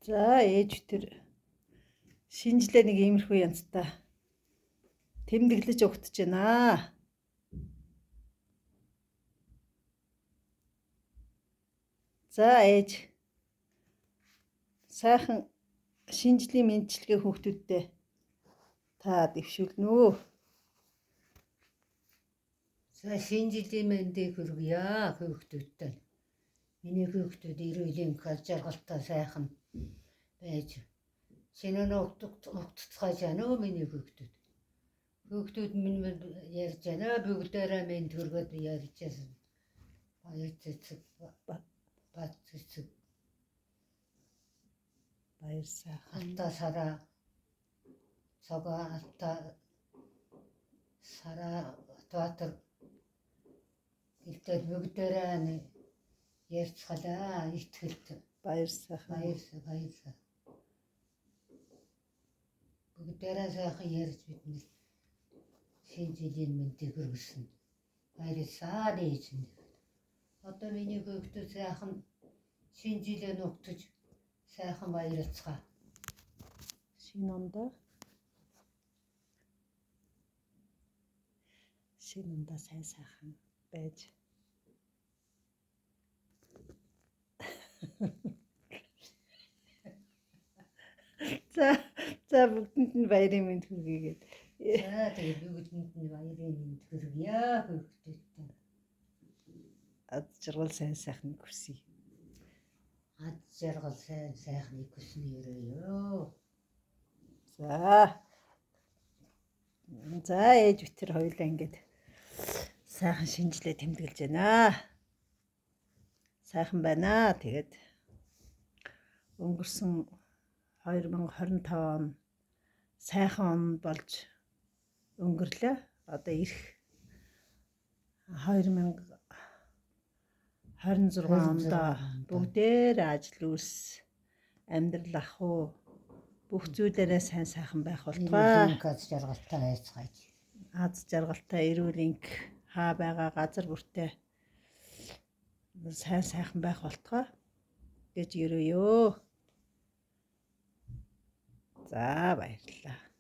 За ээж тэр шинжилгээ нэг иймэрхүү янзтай тэмдэглэж өгдөж байна. За ээж сайхан шинжлэх мэндчилгээ хүүхдүүдтэй та дэвшүүлнэ үү? За шинжилгээ мэндийг хүргье хүүхдүүдтэй. Миний хүүхдүүд эрүүлийн жаргалтай сайхан байж шинээр огтцгааж яана уу миний хүүхдүүд. Хүүхдүүд минь ярьж байна бүгдээрээ мэнд хүргээд ярьж байсан. Баяр цэцэг бат цэцэг Баяр сайхан. алта сараа цогоо алта сараа Батбаатар гэлдээд бүгдээрээ ярьцгаалаа итгэлд. Баяр сайхан. Баяр. Бүгдээрээ сайхан ярьж бидний шинжилгээний мэндийг хүргэсэн. Баярлалаа ээж нь. Одоо миний хүүхдүүд сайхан шинжилгээ нутаж сайхан баярлцгаа. Шинэ ондоо сайхан байж. За бүгдэнд нь баярын мэнд хүргэе. За тэгээд бүгдэнд нь баярын мэнд хүргье хүүхдүүдтэй. Ад жаргал сайхан хүсье. Ад жаргал сайхныг хүснэ өрөөё. За ээж битэр хоёулаа ингээд сайхан шинжилгээ тэмдэглэж байна. Сайхан байна. Тэгээд өнгөрсөн 2025 он сайхан он болж өнгөрлөө. Одоо ирэх 2026 онд бүгдээр ажил үйлс амьдрал ах уу бүх зүйлээрээ сайхан байх болтугай. Аз жаргалтай байцгааж. Аз жаргалтай эрүүл хаа байгаа газар бүртээ сайхан байх болтугай гэж ерөөё. За баярлалаа.